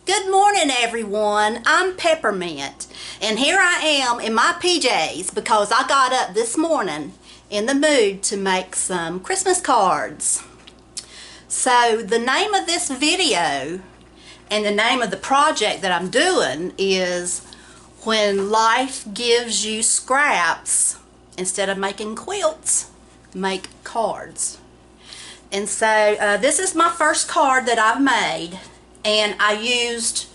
Good morning, everyone. I'm Peppermint, and here I am in my PJs because I got up this morning in the mood to make some Christmas cards. So the name of this video and the name of the project that I'm doing is When Life Gives You Scraps, instead of making quilts, make cards. And so this is my first card that I've made, and I used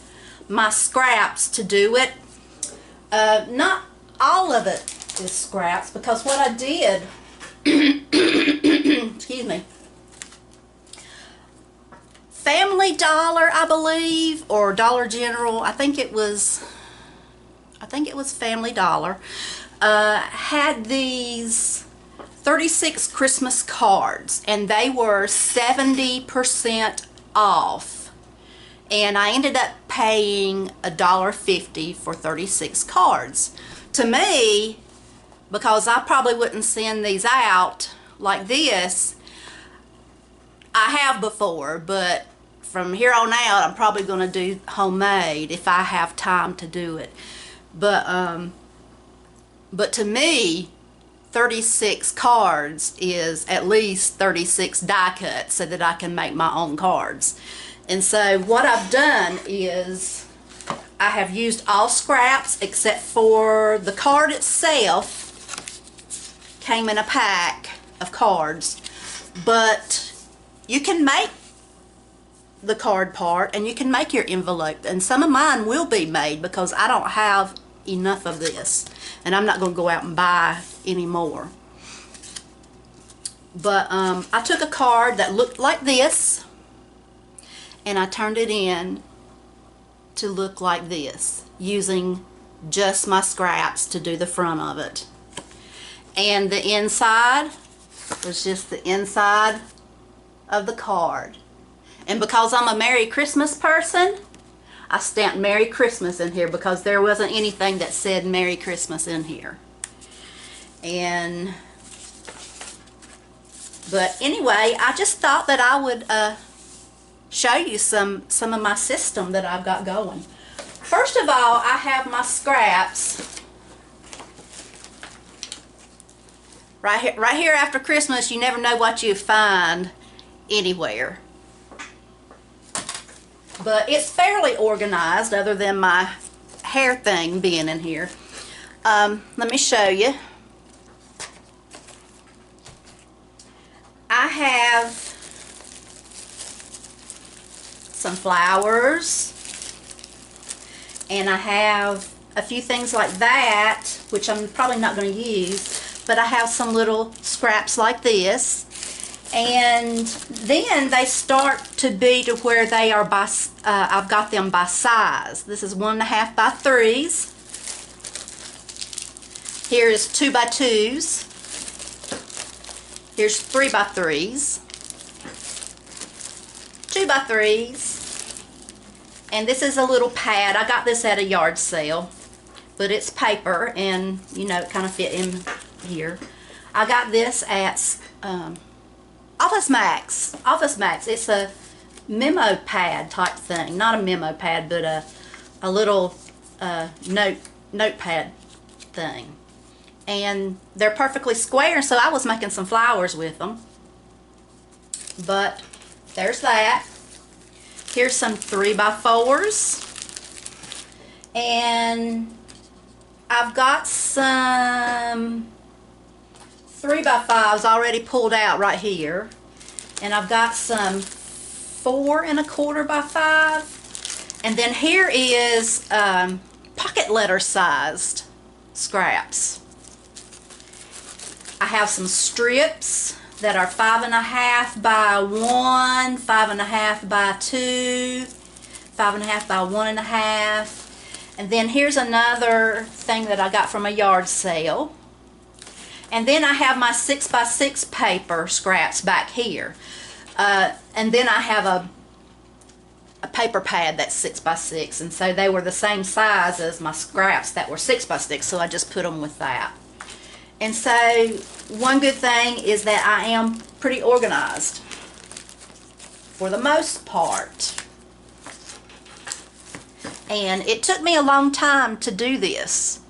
my scraps to do it. Not all of it is scraps, because what I did excuse me, Family Dollar, I believe, or Dollar General, I think it was Family Dollar, had these 36 Christmas cards, and they were 70% off. And I ended up paying $1.50 for 36 cards. To me, because I probably wouldn't send these out like this, I have before, but from here on out I'm probably going to do homemade if I have time to do it. But to me, 36 cards is at least 36 die cuts so that I can make my own cards. And so what I've done is I have used all scraps except for the card itself. Came in a pack of cards, but you can make the card part and you can make your envelope, and some of mine will be made because I don't have enough of this and I'm not going to go out and buy any more. But I took a card that looked like this and I turned it in to look like this, using just my scraps to do the front of it. And the inside was just the inside of the card. And because I'm a Merry Christmas person, I stamped Merry Christmas in here because there wasn't anything that said Merry Christmas in here. But anyway, I just thought that I would show you some of my system that I've got going. First of all, I have my scraps right here after Christmas. You never know what you find anywhere, but it's fairly organized other than my hair thing being in here. Let me show you. I have some flowers, and I have a few things like that, which I'm probably not going to use, but I have some little scraps like this, and then they start to be to where they are by, I've got them by size. This is 1.5 by 3s. Here is 2 by 2s. Here's 3 by 3s. 2 by 3s, and this is a little pad. I got this at a yard sale, but it's paper, and you know, it kind of fit in here. I got this at Office Max. It's a memo pad type thing, not a memo pad, but a little notepad thing, and they're perfectly square, so I was making some flowers with them. But there's that. Here's some 3 by 4s, and I've got some 3 by 5s already pulled out right here, and I've got some 4.25 by 5, and then here is pocket letter sized scraps. I have some strips that are 5.5 by 1, 5.5 by 2, 5.5 by 1.5. And then here's another thing that I got from a yard sale. And then I have my 6 by 6 paper scraps back here. And then I have a paper pad that's 6 by 6. And so they were the same size as my scraps that were 6 by 6. So I just put them with that. And so one good thing is that I am pretty organized for the most part. And it took me a long time to do this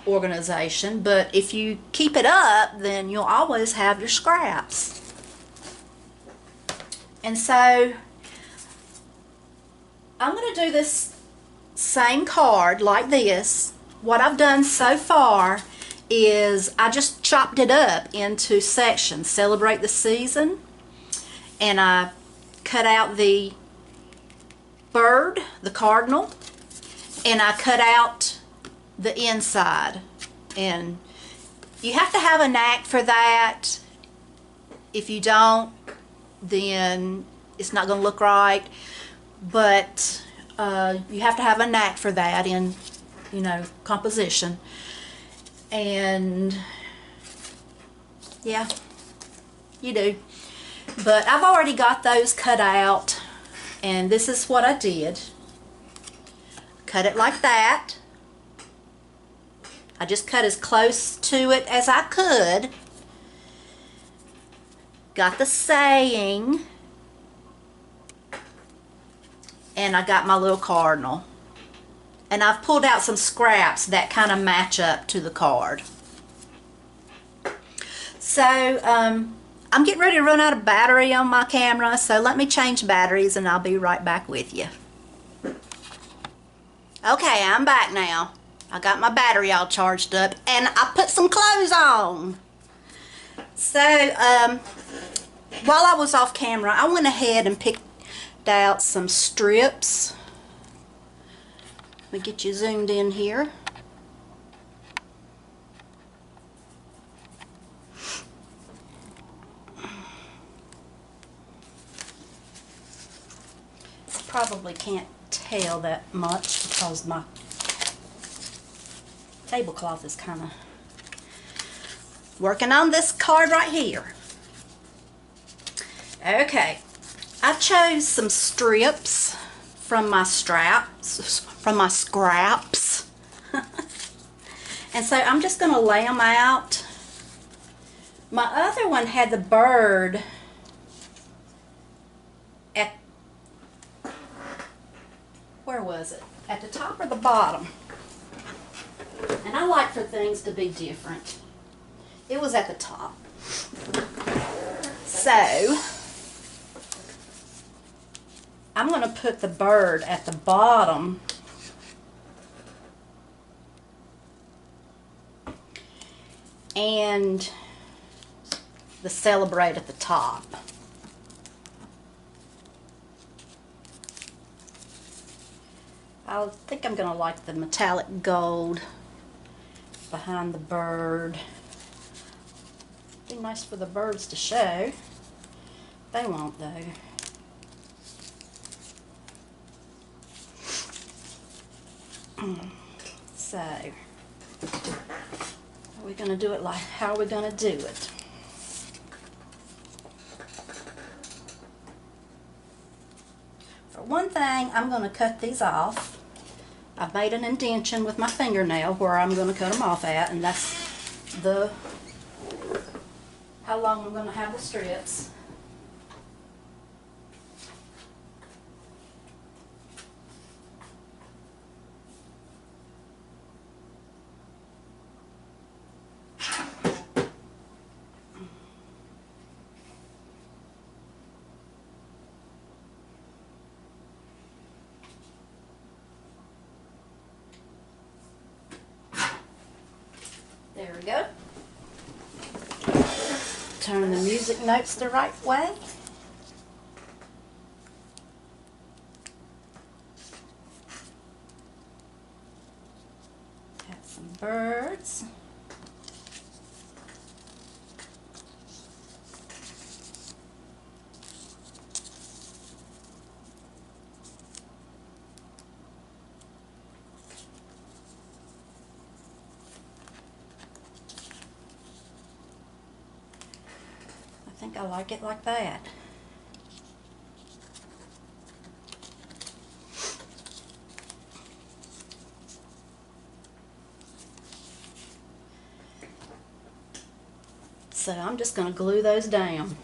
organization, but if you keep it up, then you'll always have your scraps. And so I'm going to do this same card like this. What I've done so far is I just chopped it up into sections. Celebrate the season, and I cut out the bird, the cardinal, and I cut out the inside. And you have to have a knack for that. If you don't, then it's not going to look right. But you have to have a knack for that in, you know, composition. And yeah, you do. But I've already got those cut out, and this is what I did. Cut it like that. I just cut as close to it as I could. Got the saying, and I got my little cardinal. And I've pulled out some scraps that kind of match up to the card. So I'm getting ready to run out of battery on my camera, so let me change batteries and I'll be right back with you. Okay, I'm back now. I got my battery all charged up and I put some clothes on. So while I was off camera, I went ahead and picked out some strips. Let me get you zoomed in here. Probably can't tell that much because my tablecloth is kind of working on this card right here. Okay, I chose some strips from my scraps. And so I'm just going to lay them out. My other one had the bird at, where was it? At the top or the bottom? And I like for things to be different. It was at the top. So I'm going to put the bird at the bottom and the celebrate at the top. I think I'm going to like the metallic gold behind the bird. Be nice for the birds to show. They won't though. So, are we going to do it like, how are we going to do it? For one thing, I'm going to cut these off. I've made an indentation with my fingernail where I'm going to cut them off at, and that's the how long I'm going to have the strips. There we go. Turn the music notes the right way. Got some birds. I think I like it like that. So I'm just going to glue those down.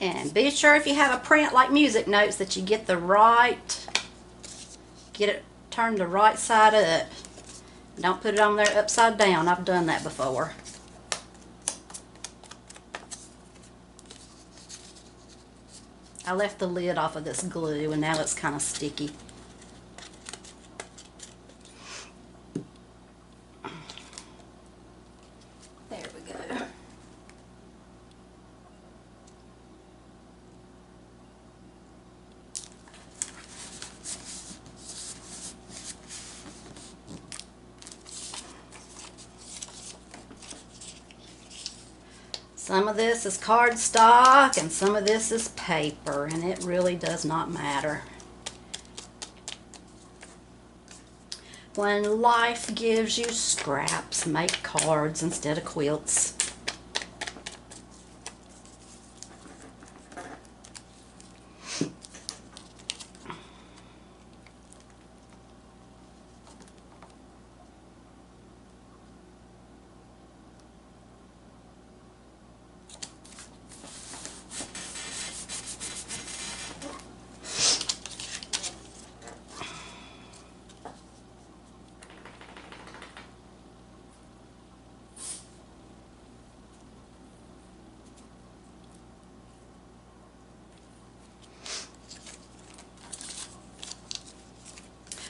And be sure if you have a print like music notes that you get it turned the right side up. Don't put it on there upside down. I've done that before. I left the lid off of this glue and now it's kind of sticky. There we go. Some of this is cardstock and some of this is paper, and it really does not matter. When life gives you scraps, make cards instead of quilts.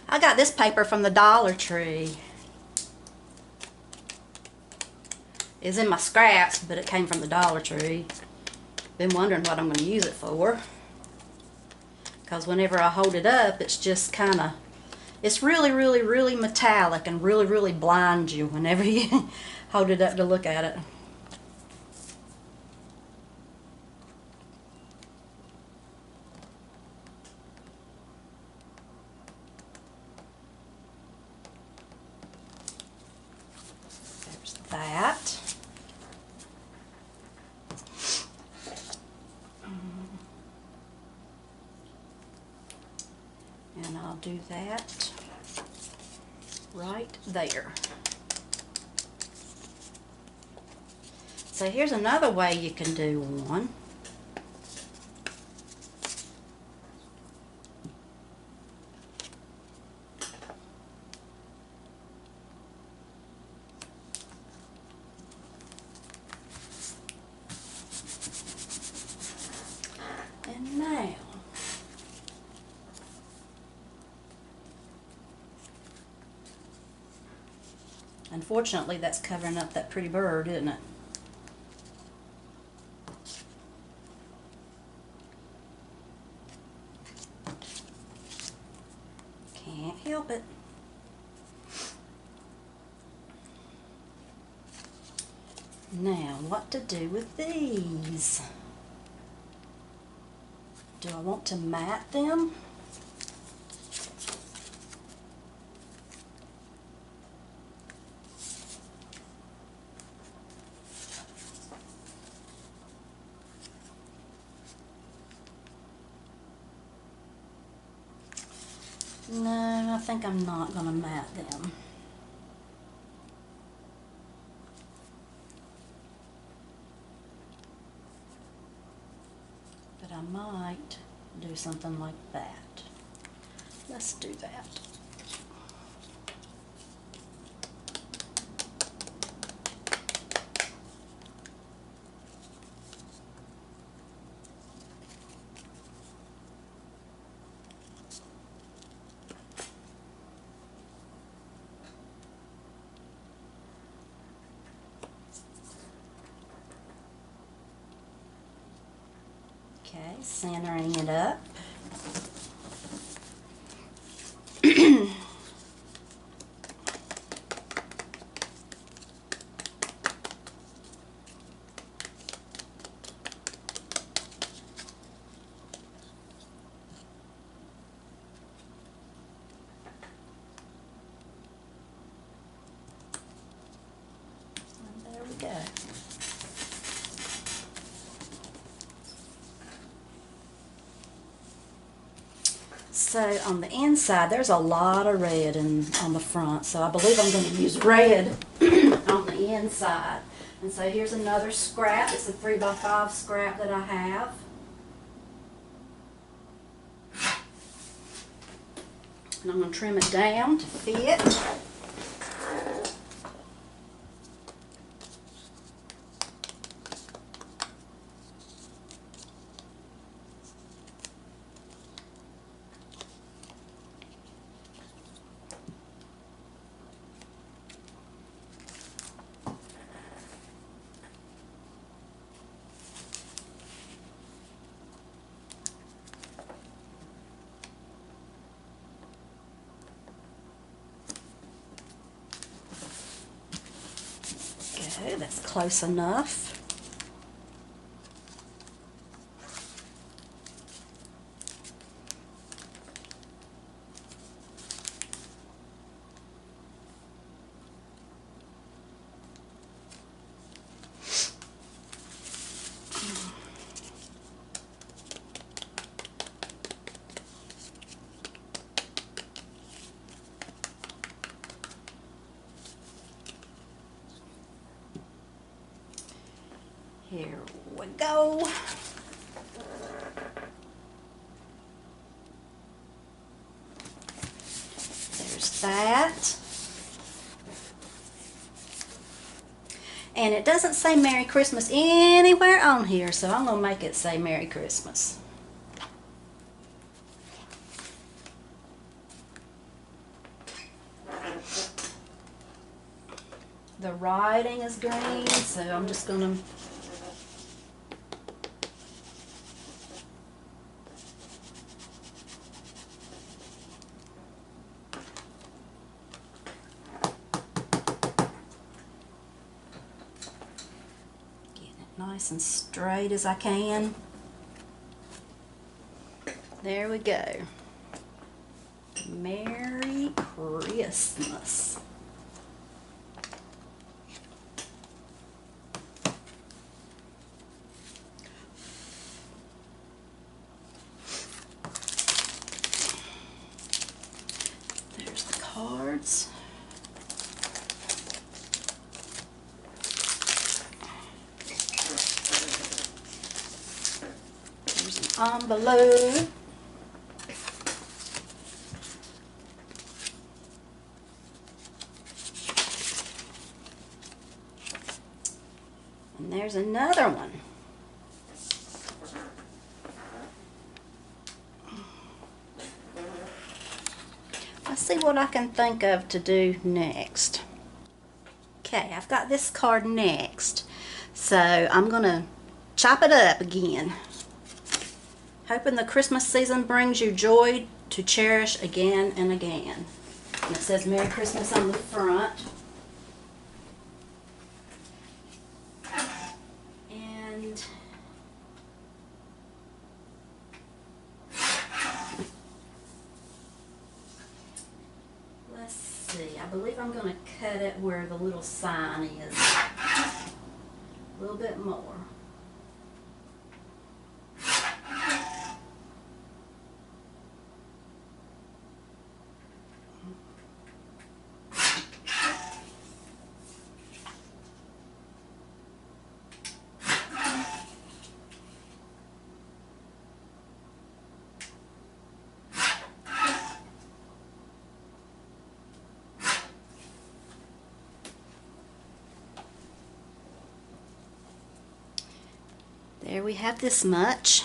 I got this paper from the Dollar Tree. It's in my scraps, but it came from the Dollar Tree. Been wondering what I'm going to use it for. Because whenever I hold it up, it's just kind of, it's really metallic and really blinds you whenever you hold it up to look at it. That. And I'll do that right there. So here's another way you can do one. And now, unfortunately that's covering up that pretty bird, isn't it? Can't help it. Now, what to do with these? Do I want to mat them? No, I think I'm not going to mat them. But I might do something like that. Let's do that. Okay, centering it up. And there we go. So on the inside, there's a lot of red on the front, so I believe I'm going to use red on the inside. And so here's another scrap. It's a 3x5 scrap that I have. And I'm going to trim it down to fit. Okay, that's close enough. Here we go. There's that. And it doesn't say Merry Christmas anywhere on here, so I'm going to make it say Merry Christmas. The writing is green, so I'm just going to nice and straight as I can. There we go. Merry Christmas. There's the cards. Envelope. And there's another one. Let's see what I can think of to do next. Okay, I've got this card next. So I'm going to chop it up again. Hoping the Christmas season brings you joy to cherish again and again. And it says Merry Christmas on the front. And let's see, I believe I'm going to cut it where the little sign is. A little bit more. There we have this much.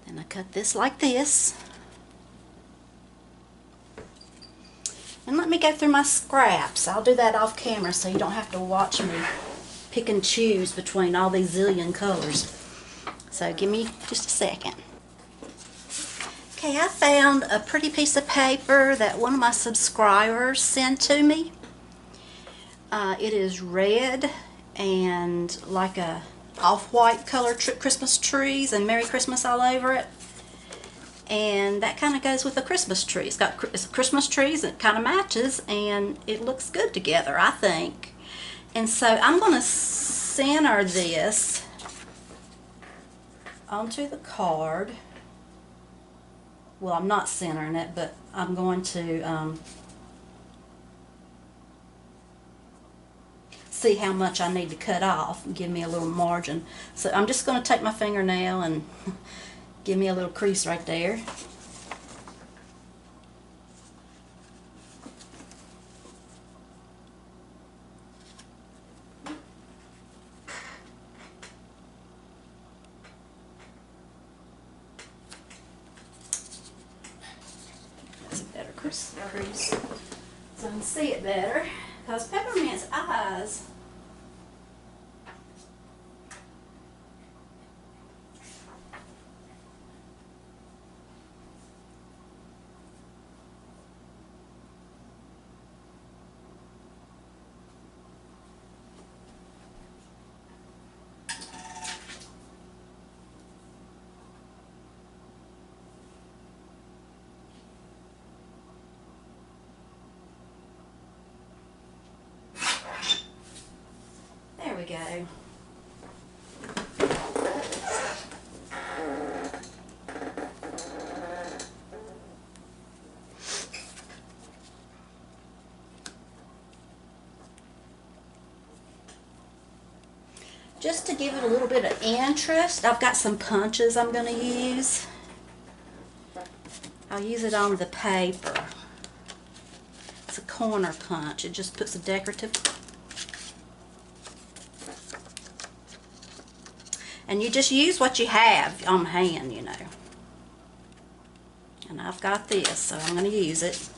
Then I cut this like this. And let me go through my scraps. I'll do that off camera so you don't have to watch me pick and choose between all these zillion colors. So give me just a second. Okay, I found a pretty piece of paper that one of my subscribers sent to me. It is red and like a off-white color Christmas trees and Merry Christmas all over it. And that kind of goes with the Christmas tree. It's Christmas trees, and it kind of matches, and it looks good together, I think. And so I'm going to center this onto the card. Well, I'm not centering it, but I'm going to see how much I need to cut off and give me a little margin. So I'm just going to take my fingernail and give me a little crease right there. That's a better crease so I can see it better, because Peppermint's eyes there we go. Just to give it a little bit of interest, I've got some punches I'm going to use. I'll use it on the paper. It's a corner punch. It just puts a decorative. And you just use what you have on hand, you know. And I've got this, so I'm going to use it.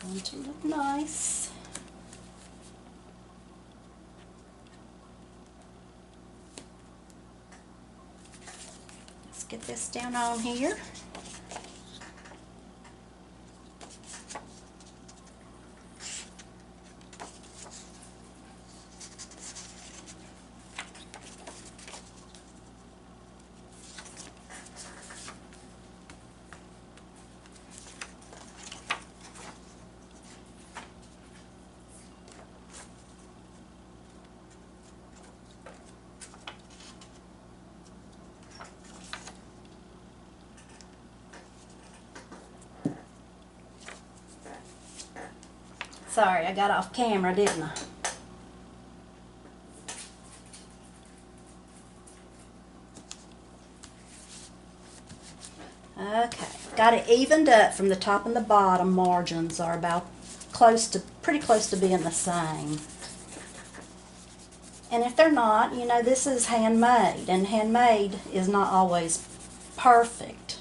Going to look nice. Let's get this down on here. Sorry, I got off camera, didn't I? Okay, got it evened up from the top and the bottom. Margins are about pretty close to being the same. And if they're not, you know, this is handmade, and handmade is not always perfect.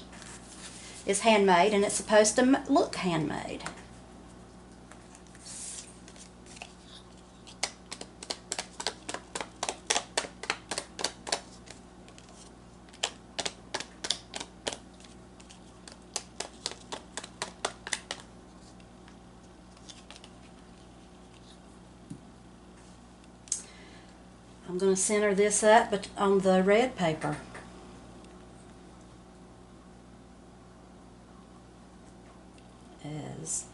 It's handmade, and it's supposed to look handmade. I'm going to center this up but on the red paper. As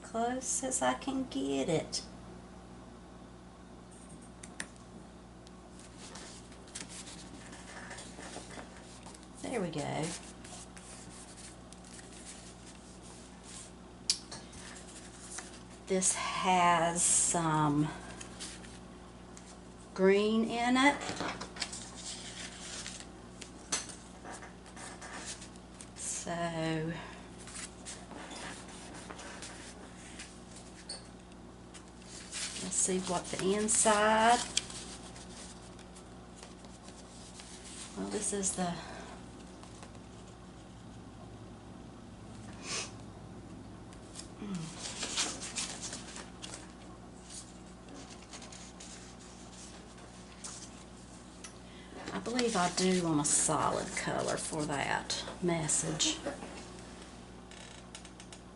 close as I can get it. There we go. This has some green in it. So let's see what the inside. Well, this is the believe I do want a solid color for that message.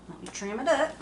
Let me trim it up.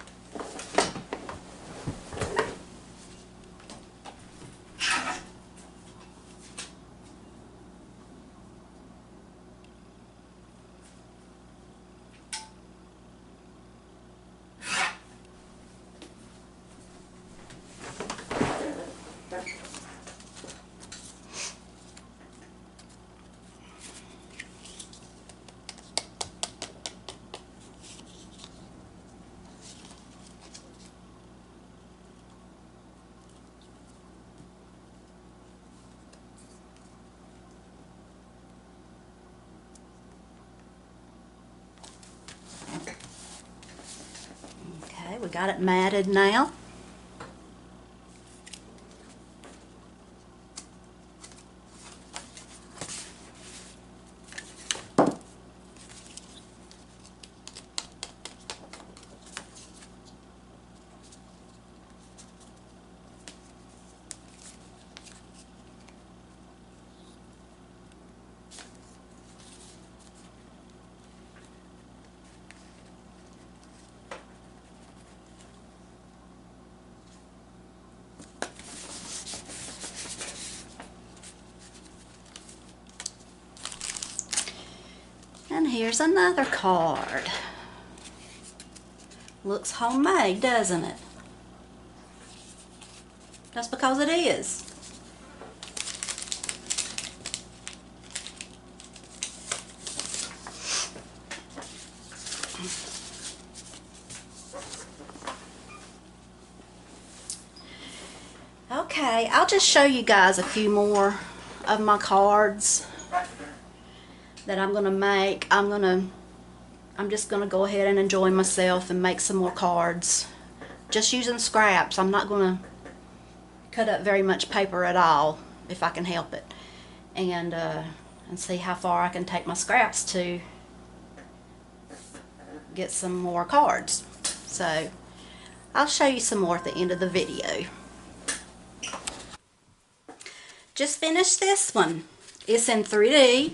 Okay, we got it matted now. And here's another card. Looks homemade, doesn't it? That's because it is. Okay, I'll just show you guys a few more of my cards that I'm gonna make. I'm just gonna go ahead and enjoy myself and make some more cards just using scraps. I'm not gonna cut up very much paper at all if I can help it, and see how far I can take my scraps to get some more cards. So I'll show you some more at the end of the video. Just finished this one. It's in 3D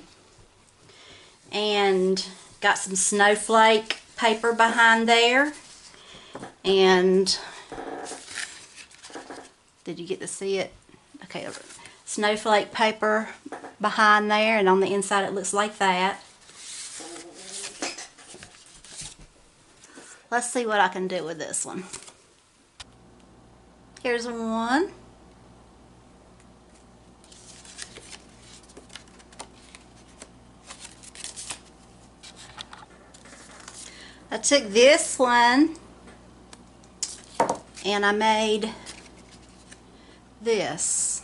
and got some snowflake paper behind there, and did you get to see it? Okay, snowflake paper behind there, and on the inside it looks like that. Let's see what I can do with this one. Here's one. I took this one and I made this.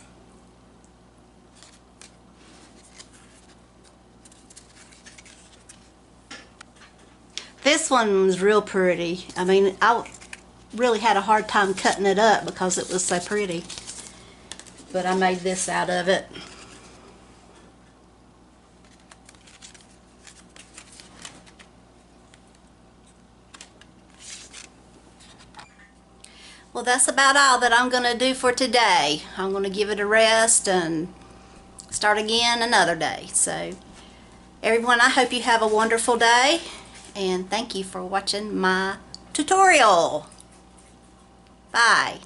This one was real pretty. I mean, I really had a hard time cutting it up because it was so pretty. But I made this out of it. Well, that's about all that I'm going to do for today. I'm going to give it a rest and start again another day. So, everyone, I hope you have a wonderful day, and thank you for watching my tutorial. Bye.